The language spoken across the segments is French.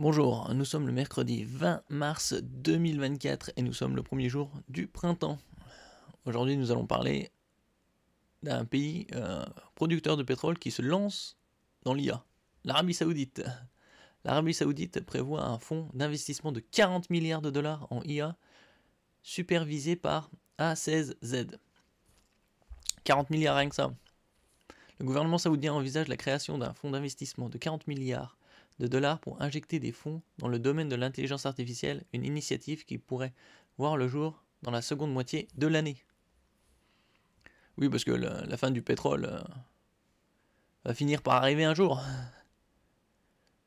Bonjour, nous sommes le mercredi 20 mars 2024 et nous sommes le premier jour du printemps. Aujourd'hui, nous allons parler d'un pays producteur de pétrole qui se lance dans l'IA, l'Arabie Saoudite. L'Arabie Saoudite prévoit un fonds d'investissement de 40 milliards de dollars en IA supervisé par A16Z. 40 milliards rien que ça. Le gouvernement saoudien envisage la création d'un fonds d'investissement de 40 milliards de dollars pour injecter des fonds dans le domaine de l'intelligence artificielle, une initiative qui pourrait voir le jour dans la seconde moitié de l'année. Oui, parce que la fin du pétrole va finir par arriver un jour.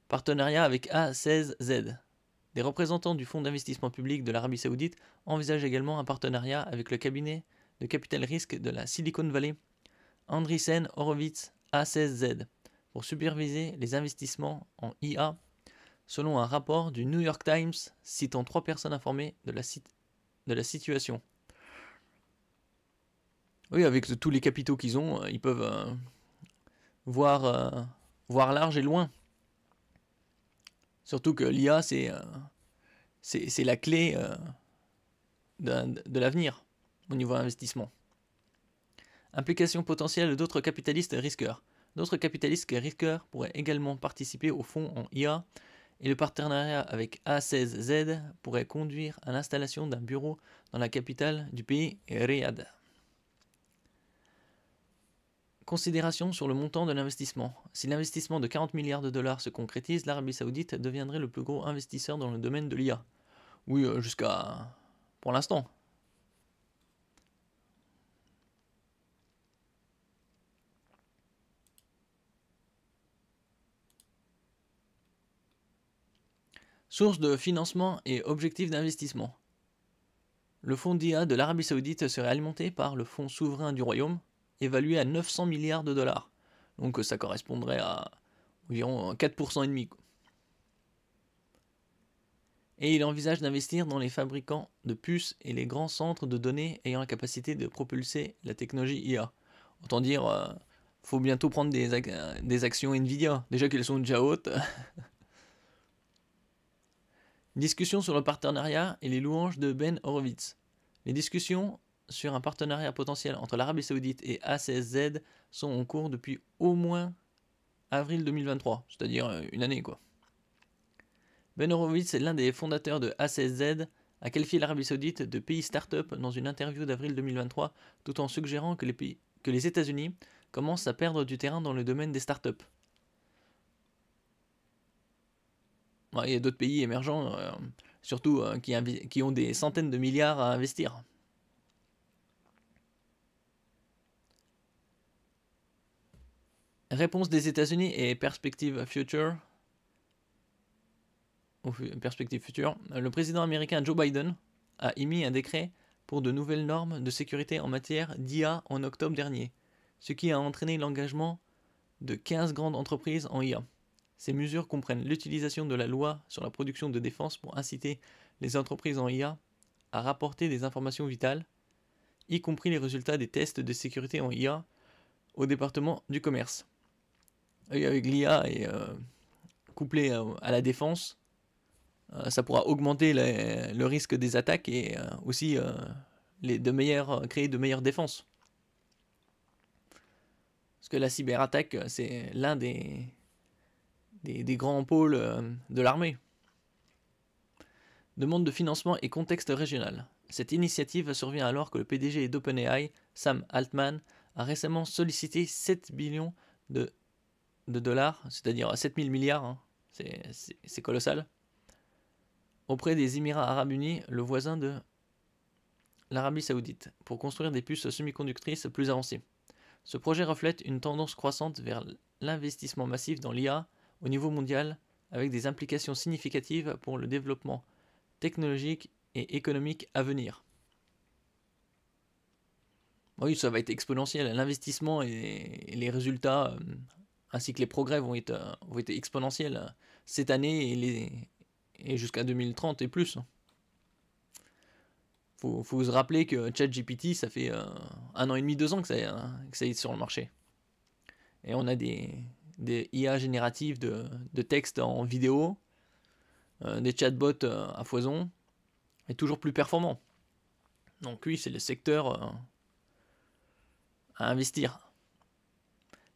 Partenariat avec A16Z. Des représentants du fonds d'investissement public de l'Arabie Saoudite envisagent également un partenariat avec le cabinet de capital risque de la Silicon Valley, Andreessen Horowitz A16Z, pour superviser les investissements en IA, selon un rapport du New York Times citant 3 personnes informées de la situation. Oui, avec tous les capitaux qu'ils ont, ils peuvent voir large et loin. Surtout que l'IA, c'est la clé de l'avenir au niveau investissement. Implication potentielle d'autres capitalistes risqueurs. D'autres capitalistes risqueurs pourraient également participer au fonds en IA, et le partenariat avec A16Z pourrait conduire à l'installation d'un bureau dans la capitale du pays, Riyad. Considération sur le montant de l'investissement. Si l'investissement de 40 milliards de dollars se concrétise, l'Arabie Saoudite deviendrait le plus gros investisseur dans le domaine de l'IA. Oui, jusqu'à... pour l'instant. Source de financement et objectifs d'investissement. Le fonds d'IA de l'Arabie Saoudite serait alimenté par le fonds souverain du royaume, évalué à 900 milliards de dollars. Donc ça correspondrait à environ 4,5%. Et il envisage d'investir dans les fabricants de puces et les grands centres de données ayant la capacité de propulser la technologie IA. Autant dire, faut bientôt prendre des actions Nvidia, déjà qu'elles sont déjà hautes. Discussion sur le partenariat et les louanges de Ben Horowitz. Les discussions sur un partenariat potentiel entre l'Arabie Saoudite et A16Z sont en cours depuis au moins avril 2023, c'est-à-dire une année quoi. Ben Horowitz est l'un des fondateurs de A16Z, a qualifié l'Arabie Saoudite de pays start-up dans une interview d'avril 2023, tout en suggérant que les États-Unis commencent à perdre du terrain dans le domaine des start-up. Il y a d'autres pays émergents, surtout qui ont des centaines de milliards à investir. Réponse des États-Unis et perspective future. Le président américain Joe Biden a émis un décret pour de nouvelles normes de sécurité en matière d'IA en octobre dernier, ce qui a entraîné l'engagement de 15 grandes entreprises en IA. Ces mesures comprennent l'utilisation de la loi sur la production de défense pour inciter les entreprises en IA à rapporter des informations vitales, y compris les résultats des tests de sécurité en IA, au département du commerce. Et avec l'IA et couplé à la défense, ça pourra augmenter le risque des attaques et aussi créer de meilleures défenses. Parce que la cyberattaque, c'est l'un des grands pôles de l'armée. Demande de financement et contexte régional. Cette initiative survient alors que le PDG d'OpenAI, Sam Altman, a récemment sollicité 7 billions de dollars, c'est-à-dire 7000 milliards, hein, c'est colossal, auprès des Émirats Arabes Unis, le voisin de l'Arabie Saoudite, pour construire des puces semi-conductrices plus avancées. Ce projet reflète une tendance croissante vers l'investissement massif dans l'IA au niveau mondial, avec des implications significatives pour le développement technologique et économique à venir. Oui, ça va être exponentiel. L'investissement et les résultats, ainsi que les progrès vont être exponentiels cette année et jusqu'à 2030 et plus. Faut se rappeler que ChatGPT, ça fait 1 an et demi, 2 ans que ça est sur le marché. Et on a des IA génératives de texte en vidéo des chatbots à foison, et toujours plus performants. Donc oui, c'est le secteur à investir.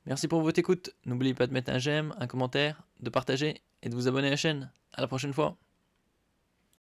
Merci pour votre écoute. N'oubliez pas de mettre un j'aime, un commentaire, de partager et de vous abonner à la chaîne. À la prochaine fois.